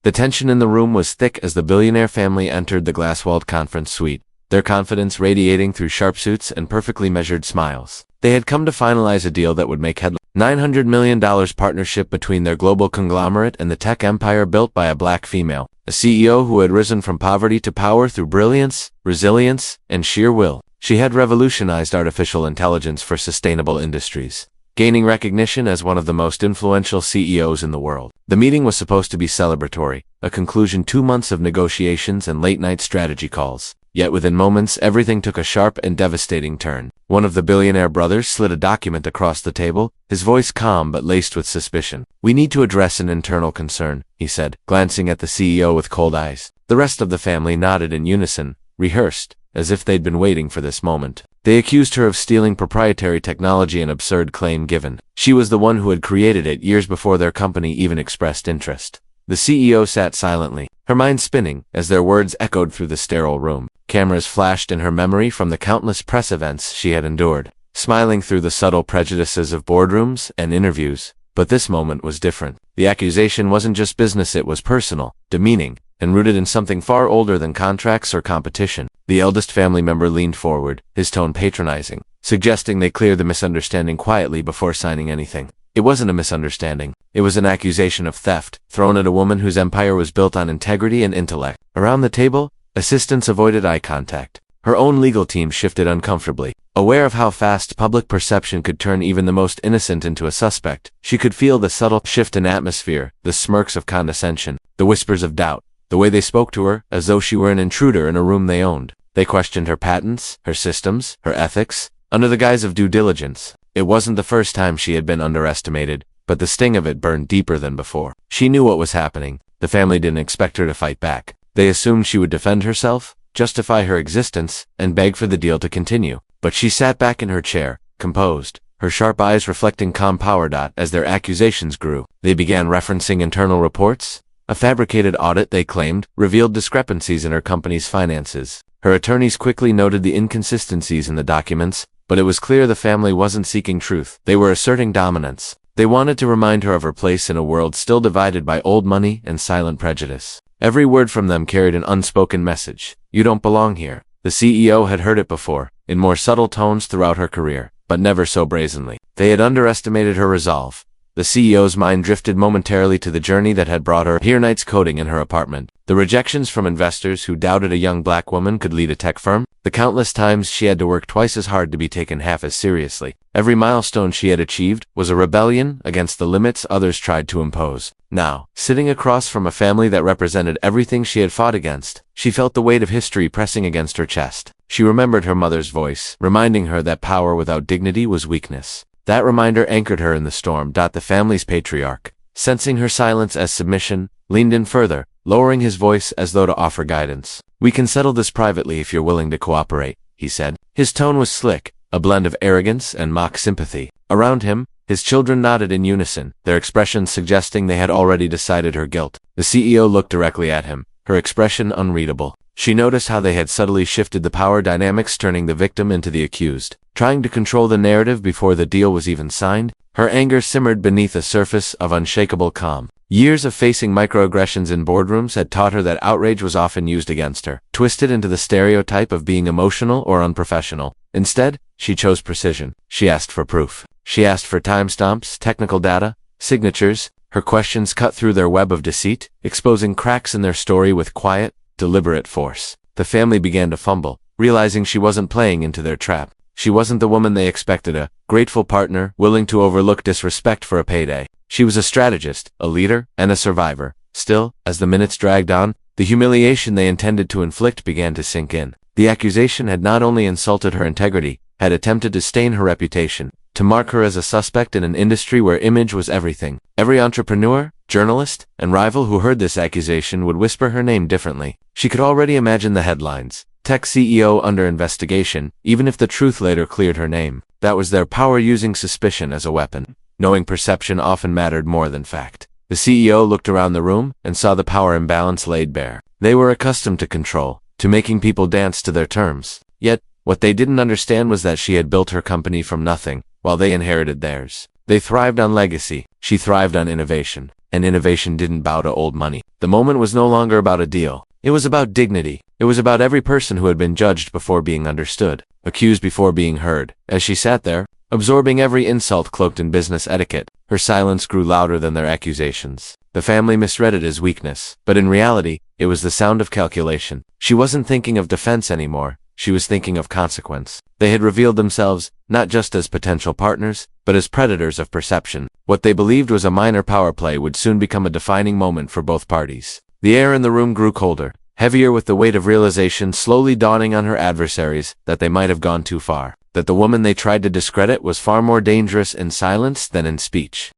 The tension in the room was thick as the billionaire family entered the glass-walled conference suite, their confidence radiating through sharp suits and perfectly measured smiles. They had come to finalize a deal that would make headlines. $900 million partnership between their global conglomerate and the tech empire built by a black female, a CEO who had risen from poverty to power through brilliance, resilience, and sheer will. She had revolutionized artificial intelligence for sustainable industries, gaining recognition as one of the most influential CEOs in the world. The meeting was supposed to be celebratory, a conclusion 2 months of negotiations and late-night strategy calls. Yet within moments, everything took a sharp and devastating turn. One of the billionaire brothers slid a document across the table, his voice calm but laced with suspicion. "We need to address an internal concern," he said, glancing at the CEO with cold eyes. The rest of the family nodded in unison, rehearsed, as if they'd been waiting for this moment. They accused her of stealing proprietary technology, an absurd claim given. She was the one who had created it years before their company even expressed interest. The CEO sat silently, her mind spinning as their words echoed through the sterile room. Cameras flashed in her memory from the countless press events she had endured, smiling through the subtle prejudices of boardrooms and interviews. But this moment was different. The accusation wasn't just business, it was personal, demeaning, and rooted in something far older than contracts or competition. The eldest family member leaned forward, his tone patronizing, suggesting they clear the misunderstanding quietly before signing anything. It wasn't a misunderstanding. It was an accusation of theft, thrown at a woman whose empire was built on integrity and intellect. Around the table, assistants avoided eye contact. Her own legal team shifted uncomfortably. Aware of how fast public perception could turn even the most innocent into a suspect, she could feel the subtle shift in atmosphere, the smirks of condescension, the whispers of doubt, the way they spoke to her, as though she were an intruder in a room they owned. They questioned her patents, her systems, her ethics, under the guise of due diligence. It wasn't the first time she had been underestimated, but the sting of it burned deeper than before. She knew what was happening. The family didn't expect her to fight back. They assumed she would defend herself, justify her existence, and beg for the deal to continue. But she sat back in her chair, composed, her sharp eyes reflecting calm power. As their accusations grew, they began referencing internal reports. A fabricated audit, they claimed, revealed discrepancies in her company's finances. Her attorneys quickly noted the inconsistencies in the documents, but it was clear the family wasn't seeking truth. They were asserting dominance. They wanted to remind her of her place in a world still divided by old money and silent prejudice. Every word from them carried an unspoken message. "You don't belong here." The CEO had heard it before, in more subtle tones throughout her career, but never so brazenly. They had underestimated her resolve. The CEO's mind drifted momentarily to the journey that had brought her here, nights coding in her apartment. The rejections from investors who doubted a young black woman could lead a tech firm. The countless times she had to work twice as hard to be taken half as seriously. Every milestone she had achieved was a rebellion against the limits others tried to impose. Now, sitting across from a family that represented everything she had fought against, she felt the weight of history pressing against her chest. She remembered her mother's voice, reminding her that power without dignity was weakness. That reminder anchored her in the storm. The family's patriarch, sensing her silence as submission, leaned in further, lowering his voice as though to offer guidance. "We can settle this privately if you're willing to cooperate," he said. His tone was slick, a blend of arrogance and mock sympathy. Around him, his children nodded in unison, their expressions suggesting they had already decided her guilt. The CEO looked directly at him, her expression unreadable. She noticed how they had subtly shifted the power dynamics, turning the victim into the accused, trying to control the narrative before the deal was even signed. Her anger simmered beneath a surface of unshakable calm. Years of facing microaggressions in boardrooms had taught her that outrage was often used against her, twisted into the stereotype of being emotional or unprofessional. Instead, she chose precision. She asked for proof. She asked for timestamps, technical data, signatures. Her questions cut through their web of deceit, exposing cracks in their story with quiet, deliberate force. The family began to fumble, realizing she wasn't playing into their trap. She wasn't the woman they expected, a grateful partner, willing to overlook disrespect for a payday. She was a strategist, a leader, and a survivor. Still, as the minutes dragged on, the humiliation they intended to inflict began to sink in. The accusation had not only insulted her integrity, had attempted to stain her reputation, to mark her as a suspect in an industry where image was everything. Every entrepreneur, journalist, and rival who heard this accusation would whisper her name differently. She could already imagine the headlines. Tech CEO under investigation, even if the truth later cleared her name. That was their power, using suspicion as a weapon. Knowing perception often mattered more than fact. The CEO looked around the room and saw the power imbalance laid bare. They were accustomed to control, to making people dance to their terms. Yet, what they didn't understand was that she had built her company from nothing, while they inherited theirs. They thrived on legacy. She thrived on innovation. and innovation didn't bow to old money. The moment was no longer about a deal. It was about dignity. It was about every person who had been judged before being understood, accused before being heard. As she sat there, absorbing every insult cloaked in business etiquette, her silence grew louder than their accusations. The family misread it as weakness, but in reality, it was the sound of calculation. She wasn't thinking of defense anymore. She was thinking of consequence. They had revealed themselves, not just as potential partners, but as predators of perception. What they believed was a minor power play would soon become a defining moment for both parties. The air in the room grew colder, heavier with the weight of realization slowly dawning on her adversaries that they might have gone too far, that the woman they tried to discredit was far more dangerous in silence than in speech.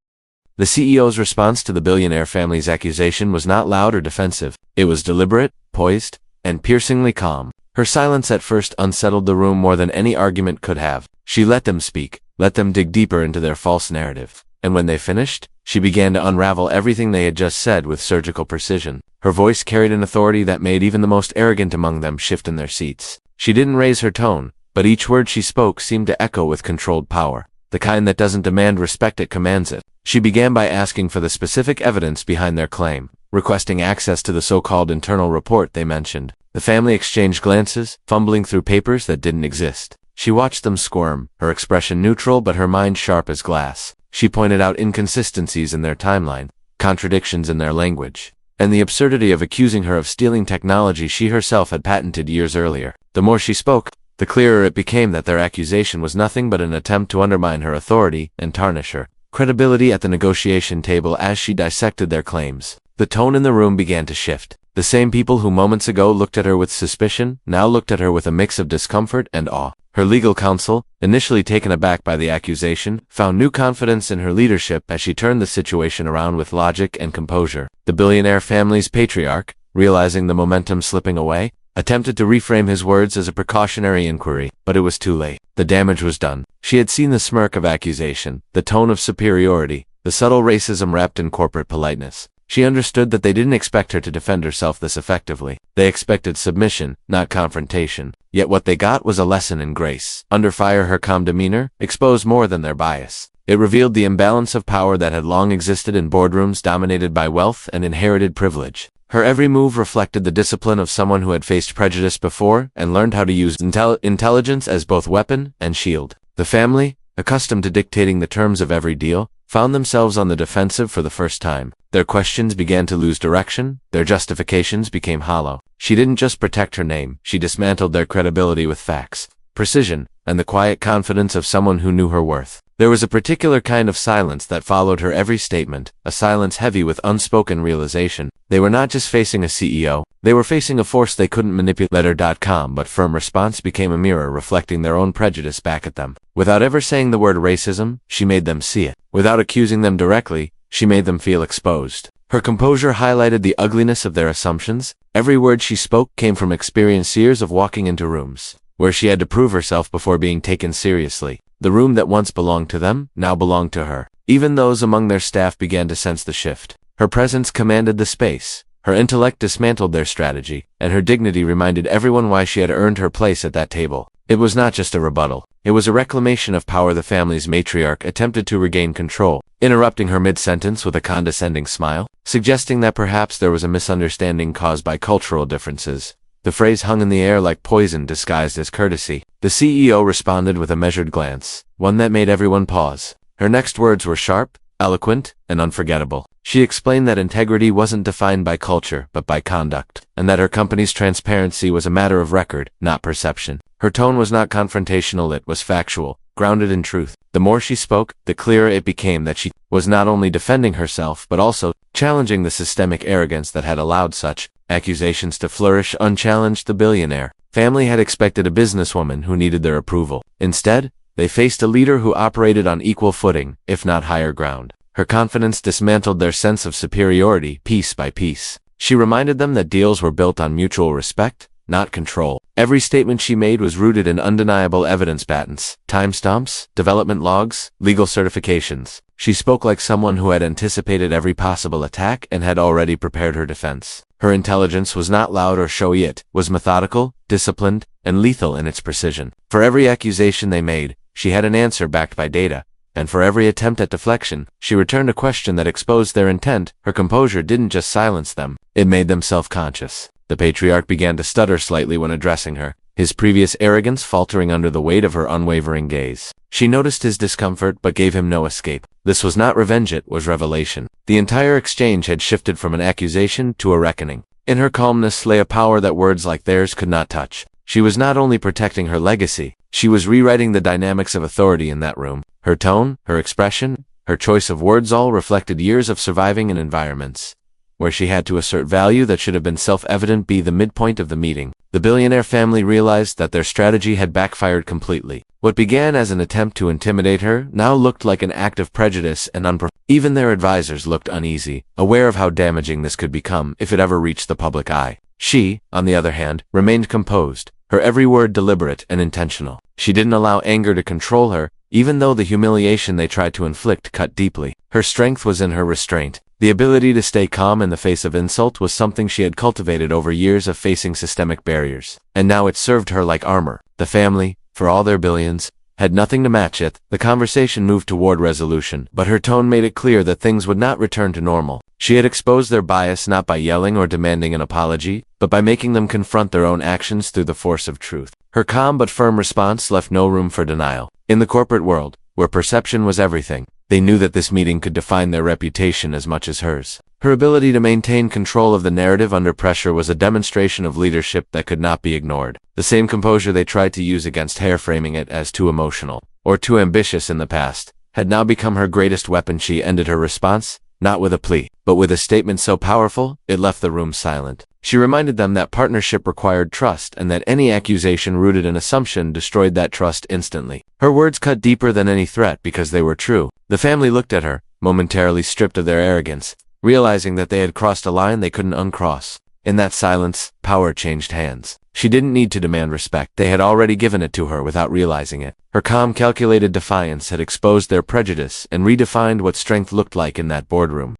The CEO's response to the billionaire family's accusation was not loud or defensive. It was deliberate, poised, and piercingly calm. Her silence at first unsettled the room more than any argument could have. She let them speak, let them dig deeper into their false narrative. And when they finished, she began to unravel everything they had just said with surgical precision. Her voice carried an authority that made even the most arrogant among them shift in their seats. She didn't raise her tone, but each word she spoke seemed to echo with controlled power, the kind that doesn't demand respect, it commands it. She began by asking for the specific evidence behind their claim, requesting access to the so-called internal report they mentioned. The family exchanged glances, fumbling through papers that didn't exist. She watched them squirm, her expression neutral but her mind sharp as glass. She pointed out inconsistencies in their timeline, contradictions in their language, and the absurdity of accusing her of stealing technology she herself had patented years earlier. The more she spoke, the clearer it became that their accusation was nothing but an attempt to undermine her authority and tarnish her credibility at the negotiation table. As she dissected their claims, the tone in the room began to shift. The same people who moments ago looked at her with suspicion now looked at her with a mix of discomfort and awe. Her legal counsel, initially taken aback by the accusation, found new confidence in her leadership as she turned the situation around with logic and composure. The billionaire family's patriarch, realizing the momentum slipping away, attempted to reframe his words as a precautionary inquiry, but it was too late. The damage was done. She had seen the smirk of accusation, the tone of superiority, the subtle racism wrapped in corporate politeness. She understood that they didn't expect her to defend herself this effectively. They expected submission, not confrontation. Yet what they got was a lesson in grace. Under fire, her calm demeanor exposed more than their bias. It revealed the imbalance of power that had long existed in boardrooms dominated by wealth and inherited privilege. Her every move reflected the discipline of someone who had faced prejudice before and learned how to use intelligence as both weapon and shield. The family, accustomed to dictating the terms of every deal, found themselves on the defensive for the first time. Their questions began to lose direction, their justifications became hollow. She didn't just protect her name, she dismantled their credibility with facts, precision, and the quiet confidence of someone who knew her worth. There was a particular kind of silence that followed her every statement, a silence heavy with unspoken realization. They were not just facing a CEO, they were facing a force they couldn't manipulate. Letter.com, but firm response became a mirror reflecting their own prejudice back at them. Without ever saying the word racism, she made them see it. Without accusing them directly, she made them feel exposed. Her composure highlighted the ugliness of their assumptions. Every word she spoke came from experienced years of walking into rooms where she had to prove herself before being taken seriously. The room that once belonged to them now belonged to her. Even those among their staff began to sense the shift. Her presence commanded the space. Her intellect dismantled their strategy, and her dignity reminded everyone why she had earned her place at that table. It was not just a rebuttal. It was a reclamation of power. The family's matriarch attempted to regain control, interrupting her mid-sentence with a condescending smile, suggesting that perhaps there was a misunderstanding caused by cultural differences. The phrase hung in the air like poison disguised as courtesy. The CEO responded with a measured glance, one that made everyone pause. Her next words were sharp, eloquent, and unforgettable. She explained that integrity wasn't defined by culture, but by conduct, and that her company's transparency was a matter of record, not perception. Her tone was not confrontational, it was factual, grounded in truth. The more she spoke, the clearer it became that she was not only defending herself but also challenging the systemic arrogance that had allowed such accusations to flourish unchallenged. The billionaire family had expected a businesswoman who needed their approval. Instead, they faced a leader who operated on equal footing, if not higher ground. Her confidence dismantled their sense of superiority piece by piece. She reminded them that deals were built on mutual respect, not control. Every statement she made was rooted in undeniable evidence: patents, timestamps, development logs, legal certifications. She spoke like someone who had anticipated every possible attack and had already prepared her defense. Her intelligence was not loud or showy, it was methodical, disciplined, and lethal in its precision. For every accusation they made, she had an answer backed by data, and for every attempt at deflection, she returned a question that exposed their intent. Her composure didn't just silence them, it made them self-conscious. The patriarch began to stutter slightly when addressing her, his previous arrogance faltering under the weight of her unwavering gaze. She noticed his discomfort but gave him no escape. This was not revenge, it was revelation. The entire exchange had shifted from an accusation to a reckoning. In her calmness lay a power that words like theirs could not touch. She was not only protecting her legacy, she was rewriting the dynamics of authority in that room. Her tone, her expression, her choice of words all reflected years of surviving in environments where she had to assert value that should have been self-evident. Be the midpoint of the meeting, the billionaire family realized that their strategy had backfired completely. What began as an attempt to intimidate her now looked like an act of prejudice and Even their advisors looked uneasy, aware of how damaging this could become if it ever reached the public eye. She, on the other hand, remained composed, her every word deliberate and intentional. She didn't allow anger to control her, even though the humiliation they tried to inflict cut deeply. Her strength was in her restraint. The ability to stay calm in the face of insult was something she had cultivated over years of facing systemic barriers, and now it served her like armor. The family, for all their billions, had nothing to match it. The conversation moved toward resolution, but her tone made it clear that things would not return to normal. She had exposed their bias not by yelling or demanding an apology, but by making them confront their own actions through the force of truth. Her calm but firm response left no room for denial. In the corporate world, where perception was everything, they knew that this meeting could define their reputation as much as hers. Her ability to maintain control of the narrative under pressure was a demonstration of leadership that could not be ignored. The same composure they tried to use against her, framing it as too emotional or too ambitious in the past, had now become her greatest weapon. She ended her response, not with a plea, but with a statement so powerful, it left the room silent. She reminded them that partnership required trust and that any accusation rooted in assumption destroyed that trust instantly. Her words cut deeper than any threat because they were true. The family looked at her, momentarily stripped of their arrogance, realizing that they had crossed a line they couldn't uncross. In that silence, power changed hands. She didn't need to demand respect. They had already given it to her without realizing it. Her calm, calculated defiance had exposed their prejudice and redefined what strength looked like in that boardroom.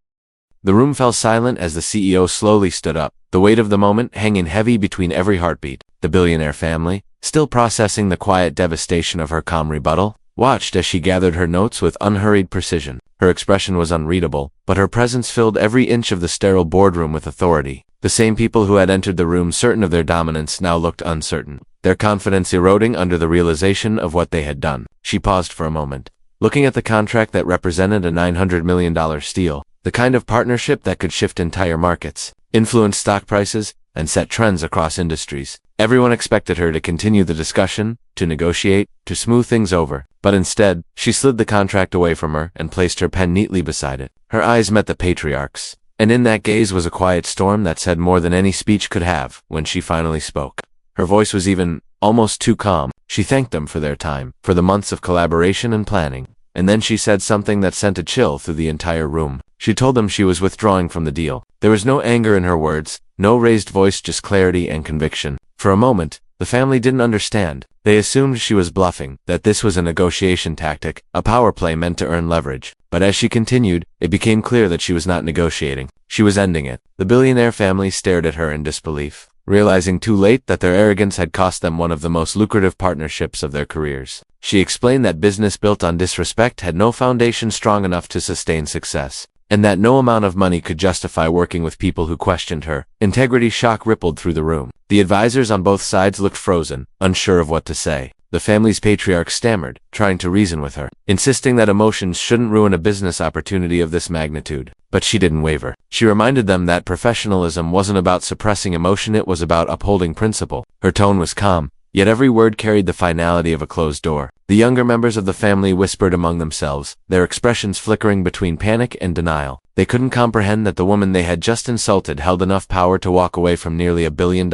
The room fell silent as the CEO slowly stood up, the weight of the moment hanging heavy between every heartbeat. The billionaire family, still processing the quiet devastation of her calm rebuttal, watched as she gathered her notes with unhurried precision. Her expression was unreadable, but her presence filled every inch of the sterile boardroom with authority. The same people who had entered the room certain of their dominance now looked uncertain, their confidence eroding under the realization of what they had done. She paused for a moment, looking at the contract that represented a $900 million steal, the kind of partnership that could shift entire markets, influence stock prices, and set trends across industries. Everyone expected her to continue the discussion, to negotiate, to smooth things over, but instead, she slid the contract away from her and placed her pen neatly beside it. Her eyes met the patriarch's, and in that gaze was a quiet storm that said more than any speech could have. When she finally spoke, her voice was even, almost too calm. She thanked them for their time, for the months of collaboration and planning, and then she said something that sent a chill through the entire room. She told them she was withdrawing from the deal. There was no anger in her words, no raised voice, just clarity and conviction. For a moment, the family didn't understand. They assumed she was bluffing, that this was a negotiation tactic, a power play meant to earn leverage. But as she continued, it became clear that she was not negotiating. She was ending it. The billionaire family stared at her in disbelief, realizing too late that their arrogance had cost them one of the most lucrative partnerships of their careers. She explained that business built on disrespect had no foundation strong enough to sustain success, and that no amount of money could justify working with people who questioned her. Integrity shock rippled through the room. The advisors on both sides looked frozen, unsure of what to say. The family's patriarch stammered, trying to reason with her, insisting that emotions shouldn't ruin a business opportunity of this magnitude. But she didn't waver. She reminded them that professionalism wasn't about suppressing emotion, it was about upholding principle. Her tone was calm, yet every word carried the finality of a closed door. The younger members of the family whispered among themselves, their expressions flickering between panic and denial. They couldn't comprehend that the woman they had just insulted held enough power to walk away from nearly $1 billion.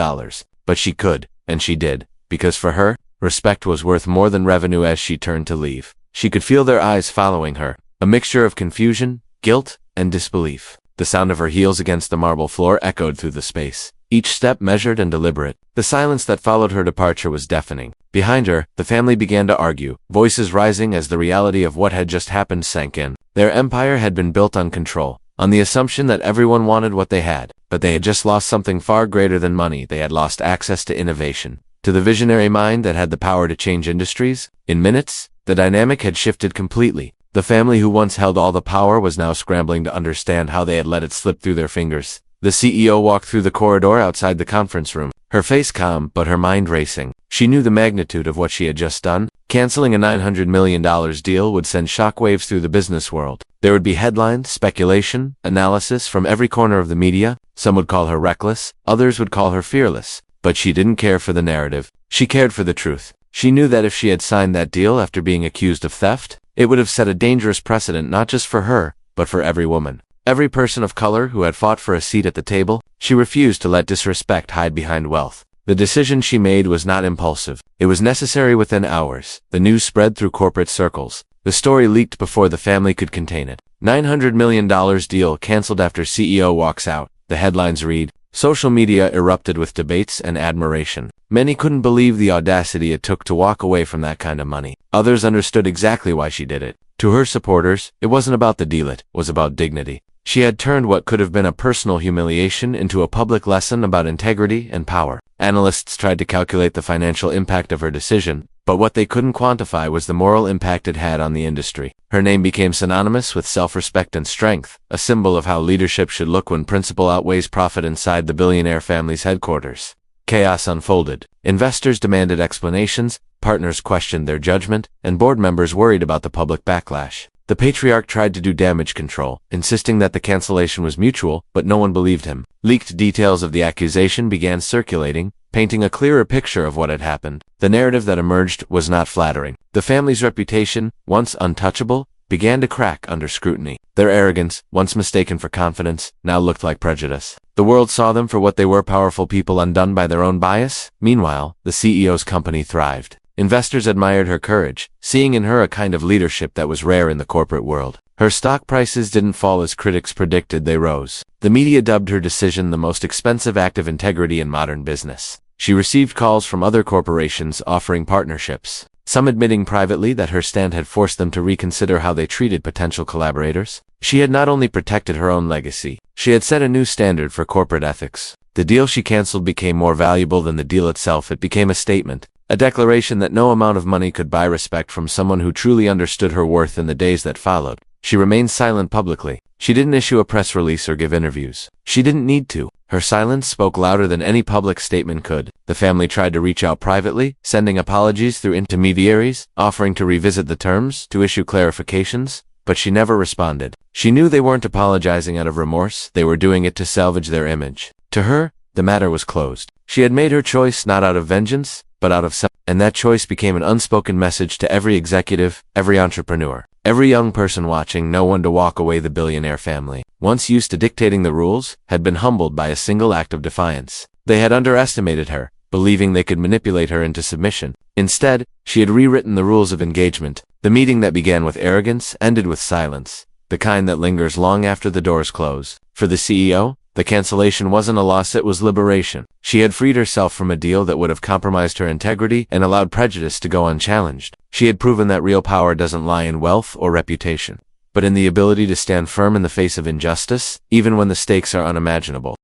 But she could, and she did, because for her, respect was worth more than revenue. As she turned to leave, she could feel their eyes following her, a mixture of confusion, guilt, and disbelief. The sound of her heels against the marble floor echoed through the space, each step measured and deliberate. The silence that followed her departure was deafening. Behind her, the family began to argue, voices rising as the reality of what had just happened sank in. Their empire had been built on control, on the assumption that everyone wanted what they had, but they had just lost something far greater than money. They had lost access to innovation, to the visionary mind that had the power to change industries. In minutes, the dynamic had shifted completely. The family who once held all the power was now scrambling to understand how they had let it slip through their fingers. The CEO walked through the corridor outside the conference room, her face calm but her mind racing. She knew the magnitude of what she had just done. Canceling a $900 million deal would send shockwaves through the business world. There would be headlines, speculation, analysis from every corner of the media. Some would call her reckless, others would call her fearless. But she didn't care for the narrative. She cared for the truth. She knew that if she had signed that deal after being accused of theft, it would have set a dangerous precedent not just for her, but for every woman. Every person of color who had fought for a seat at the table. She refused to let disrespect hide behind wealth. The decision she made was not impulsive. It was necessary. Within hours. The news spread through corporate circles. The story leaked before the family could contain it. $900 million deal canceled after CEO walks out. The headlines read. Social media erupted with debates and admiration. Many couldn't believe the audacity it took to walk away from that kind of money. Others understood exactly why she did it. To her supporters, it wasn't about the deal, it was about dignity. She had turned what could have been a personal humiliation into a public lesson about integrity and power. Analysts tried to calculate the financial impact of her decision, but what they couldn't quantify was the moral impact it had on the industry. Her name became synonymous with self-respect and strength, a symbol of how leadership should look when principle outweighs profit inside the billionaire family's headquarters. Chaos unfolded. Investors demanded explanations, partners questioned their judgment, and board members worried about the public backlash. The patriarch tried to do damage control, insisting that the cancellation was mutual, but no one believed him. Leaked details of the accusation began circulating, painting a clearer picture of what had happened. The narrative that emerged was not flattering. The family's reputation, once untouchable, began to crack under scrutiny. Their arrogance, once mistaken for confidence, now looked like prejudice. The world saw them for what they were, powerful people undone by their own bias. Meanwhile, the CEO's company thrived. Investors admired her courage, seeing in her a kind of leadership that was rare in the corporate world. Her stock prices didn't fall as critics predicted, they rose. The media dubbed her decision the most expensive act of integrity in modern business. She received calls from other corporations offering partnerships, some admitting privately that her stand had forced them to reconsider how they treated potential collaborators. She had not only protected her own legacy, she had set a new standard for corporate ethics. The deal she canceled became more valuable than the deal itself. It became a statement. A declaration that no amount of money could buy respect from someone who truly understood her worth. In the days that followed, she remained silent publicly. She didn't issue a press release or give interviews. She didn't need to. Her silence spoke louder than any public statement could. The family tried to reach out privately, sending apologies through intermediaries, offering to revisit the terms, to issue clarifications, but she never responded. She knew they weren't apologizing out of remorse, they were doing it to salvage their image. To her, the matter was closed. She had made her choice not out of vengeance, but out of self, and that choice became an unspoken message to every executive, every entrepreneur, every young person watching. No one to walk away. The billionaire family, once used to dictating the rules, had been humbled by a single act of defiance. They had underestimated her, believing they could manipulate her into submission. Instead, she had rewritten the rules of engagement. The meeting that began with arrogance ended with silence, the kind that lingers long after the doors close. For the CEO, the cancellation wasn't a loss, it was liberation. She had freed herself from a deal that would have compromised her integrity and allowed prejudice to go unchallenged. She had proven that real power doesn't lie in wealth or reputation, but in the ability to stand firm in the face of injustice, even when the stakes are unimaginable.